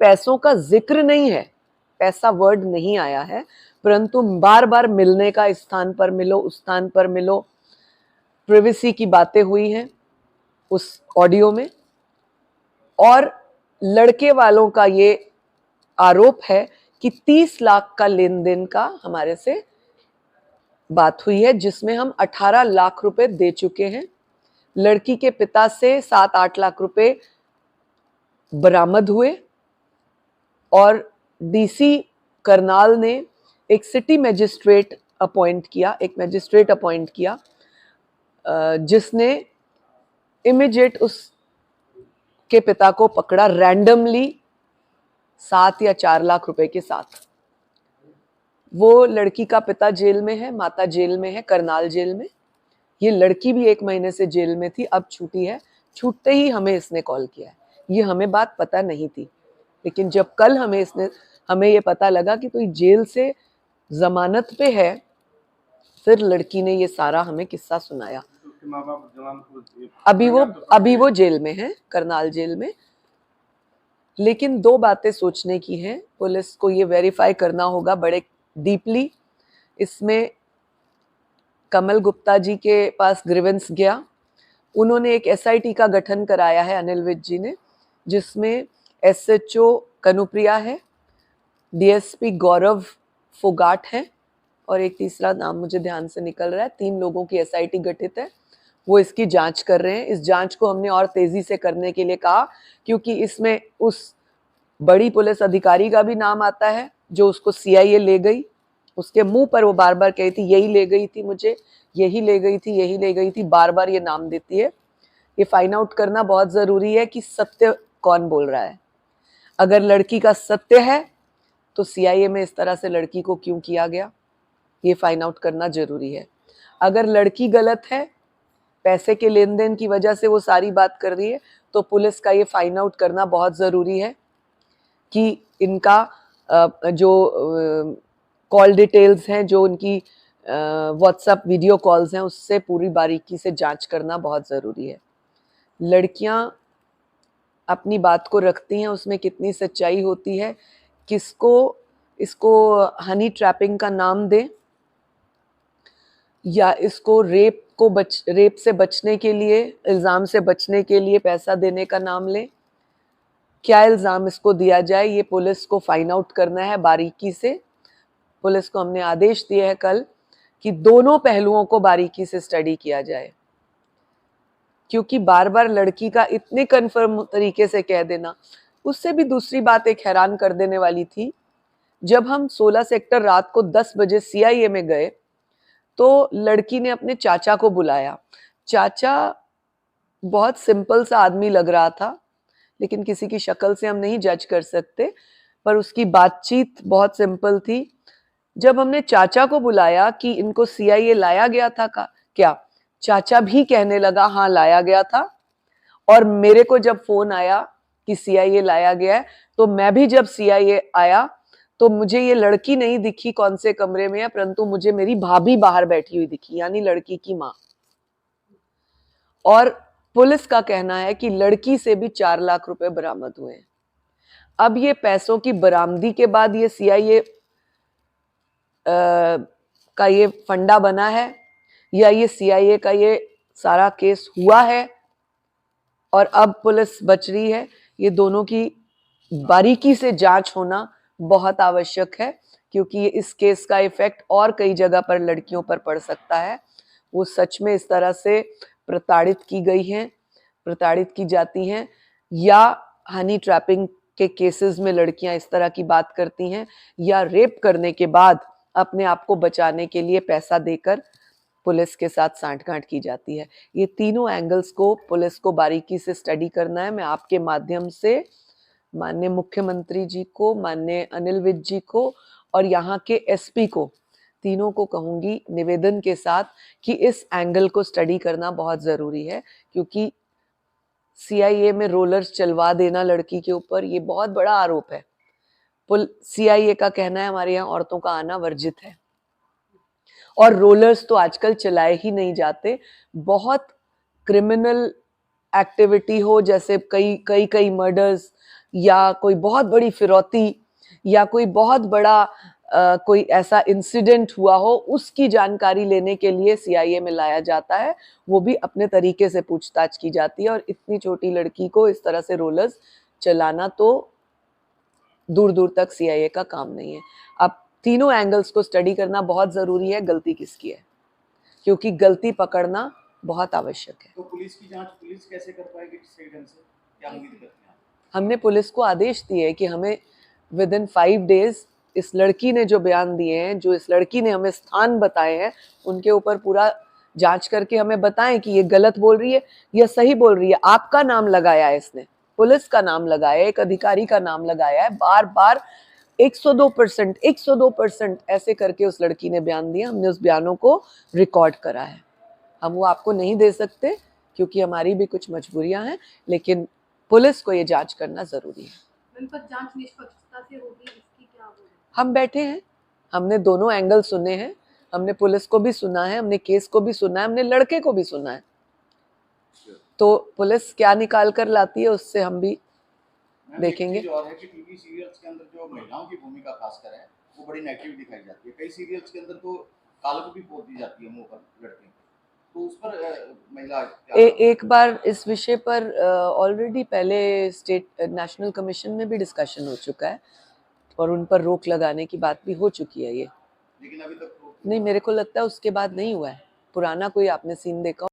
पैसों का जिक्र नहीं है, पैसा वर्ड नहीं आया है, परंतु बार बार मिलने का, इस स्थान पर मिलो, उस स्थान पर मिलो, प्रिवेसी की बातें हुई हैं उस ऑडियो में। और लड़के वालों का ये आरोप है कि 30 लाख का लेन देन का हमारे से बात हुई है, जिसमें हम 18 लाख रुपए दे चुके हैं। लड़की के पिता से 7-8 लाख रुपए बरामद हुए और डीसी करनाल ने एक सिटी मैजिस्ट्रेट अपॉइंट किया, जिसने इमीडिएट उस के पिता को पकड़ा रैंडमली 7 या 4 लाख रुपए के साथ। वो लड़की का पिता जेल में है, माता जेल में है, करनाल जेल में। ये लड़की भी 1 महीने से जेल में थी, अब छूटी है। छूटते ही हमें इसने कॉल किया है। ये हमें बात पता नहीं थी, लेकिन जब कल हमें ये पता लगा कि तो जेल से जमानत पे है, फिर लड़की ने ये सारा हमें किस्सा सुनाया। अभी वो जेल में है, करनाल जेल में। लेकिन 2 बातें सोचने की हैं, पुलिस को ये वेरीफाई करना होगा बड़े डीपली। इसमें कमल गुप्ता जी के पास ग्रीवेंस गया, उन्होंने एक एसआईटी का गठन कराया है अनिल विज जी ने, जिसमें एसएचओ कनुप्रिया है, डीएसपी गौरव फोगाट है और एक तीसरा नाम मुझे ध्यान से निकल रहा है। 3 लोगों की एसआईटी गठित है, वो इसकी जांच कर रहे हैं। इस जांच को हमने और तेजी से करने के लिए कहा, क्योंकि इसमें उस बड़ी पुलिस अधिकारी का भी नाम आता है जो उसको सीआईए ले गई। उसके मुंह पर वो बार बार कहती यही ले गई थी मुझे, यही ले गई थी, यही ले गई थी, बार बार ये नाम देती है। ये फाइंड आउट करना बहुत जरूरी है कि सत्य कौन बोल रहा है। अगर लड़की का सत्य है तो सीआईए में इस तरह से लड़की को क्यों किया गया, ये फाइंड आउट करना जरूरी है। अगर लड़की गलत है, पैसे के लेन देन की वजह से वो सारी बात कर रही है, तो पुलिस का ये फाइंड आउट करना बहुत जरूरी है कि इनका जो कॉल डिटेल्स हैं, जो उनकी व्हाट्सएप वीडियो कॉल्स हैं, उससे पूरी बारीकी से जांच करना बहुत ज़रूरी है। लड़कियां अपनी बात को रखती हैं, उसमें कितनी सच्चाई होती है, इसको हनी ट्रैपिंग का नाम दें या इसको रेप से बचने के लिए, इल्ज़ाम से बचने के लिए पैसा देने का नाम लें, क्या इल्ज़ाम इसको दिया जाए, ये पुलिस को फाइंड आउट करना है बारीकी से। पुलिस को हमने आदेश दिए है कल कि दोनों पहलुओं को बारीकी से स्टडी किया जाए, क्योंकि बार बार लड़की का इतने कन्फर्म तरीके से कह देना। उससे भी दूसरी बात एक हैरान कर देने वाली थी, जब हम 16 सेक्टर रात को 10 बजे सीआईए में गए तो लड़की ने अपने चाचा को बुलाया। चाचा बहुत सिंपल सा आदमी लग रहा था, लेकिन किसी की शक्ल से हम नहीं जज कर सकते, पर उसकी बातचीत बहुत सिंपल थी। जब हमने चाचा को बुलाया कि इनको सीआईए लाया गया था क्या, चाचा भी कहने लगा हाँ लाया गया था। और मेरे को जब फोन आया कि सीआईए लाया गया है, तो मैं भी जब सीआईए आया तो मुझे ये लड़की नहीं दिखी कौन से कमरे में है, परंतु मुझे मेरी भाभी बाहर बैठी हुई दिखी, यानी लड़की की माँ। और पुलिस का कहना है कि लड़की से भी 4 लाख रुपए बरामद हुए हैं। अब ये पैसों की बरामदी के बाद ये सीआईए का ये फंडा बना है या ये सीआईए का ये सारा केस हुआ है और अब पुलिस बच रही है, ये दोनों की बारीकी से जांच होना बहुत आवश्यक है, क्योंकि इस केस का इफेक्ट और कई जगह पर लड़कियों पर पड़ सकता है। वो सच में इस तरह से प्रताड़ित की जाती हैं, या हनी ट्रैपिंग के केसेस में लड़कियां इस तरह की बात करती हैं, या रेप करने के बाद अपने आप को बचाने के लिए पैसा देकर पुलिस के साथ सांठगांठ की जाती है। ये तीनों एंगल्स को पुलिस को बारीकी से स्टडी करना है। मैं आपके माध्यम से माननीय मुख्यमंत्री जी को, माननीय अनिल विज जी को और यहाँ के एसपी को, तीनों को कहूंगी निवेदन के साथ कि इस एंगल को स्टडी करना बहुत जरूरी है, क्योंकि सीआईए में रोलर्स चलवा देना लड़की के ऊपर, ये बहुत बड़ा आरोप है। सीआईए का कहना है हमारे यहाँ औरतों का आना वर्जित है, और रोलर्स तो आजकल चलाए ही नहीं जाते। बहुत क्रिमिनल एक्टिविटी हो, जैसे कई मर्डर्स या कोई बहुत बड़ी फिरौती या कोई बहुत बड़ा कोई ऐसा इंसिडेंट हुआ हो, उसकी जानकारी लेने के लिए सीआईए में लाया जाता है। वो भी अपने तरीके से पूछताछ की जाती है, और इतनी छोटी लड़की को इस तरह से रोलर्स चलाना तो दूर दूर तक सीआईए का काम नहीं है। अब तीनों एंगल्स को स्टडी करना बहुत जरूरी है, गलती किसकी है, क्योंकि गलती पकड़ना बहुत आवश्यक है। तो पुलिस की जांच पुलिस कैसे कर पाएगी सही ढंग से? क्या उम्मीद करते हैं आप? हमने पुलिस को आदेश दिए कि हमें विद इन 5 डेज इस लड़की ने जो बयान दिए हैं, जो इस लड़की ने हमें स्थान बताए हैं, उनके ऊपर पूरा जांच करके हमें बताएं कि ये गलत बोल रही है या सही बोल रही है। आपका नाम लगाया है इसने, पुलिस का नाम लगाया है, एक अधिकारी का नाम लगाया है, बार बार 102% 102% ऐसे करके उस लड़की ने बयान दिया। हमने उस बयानों को रिकॉर्ड करा है। हम वो आपको नहीं दे सकते क्योंकि हमारी भी कुछ मजबूरियां हैं, लेकिन पुलिस को ये जांच करना जरूरी है। पर जांच निष्पक्षता से होगी, इसकी क्या होगी? हम बैठे हैं, हमने दोनों एंगल सुने हैं, हमने पुलिस को भी सुना है, हमने केस को भी सुना है, हमने लड़के को भी सुना है। तो पुलिस क्या निकाल कर लाती है उससे हम भी देखेंगे। और है कि टीवी सीरियल्स के अंदर जो महिलाओं की भूमिका खासकर है वो बड़ी नेगेटिव दिखाई जाती है। कई सीरियल्स के अंदर तो कालक भी पोत दी जाती है मुंह पर लड़के, तो उस पर महिला एक बार इस विषय पर ऑलरेडी पहले स्टेट नेशनल कमीशन में भी डिस्कशन हो चुका है और उन पर रोक लगाने की बात भी हो चुकी है। ये लेकिन अभी तक नहीं, मेरे को लगता है उसके बाद नहीं हुआ है। पुराना कोई आपने सीन देखा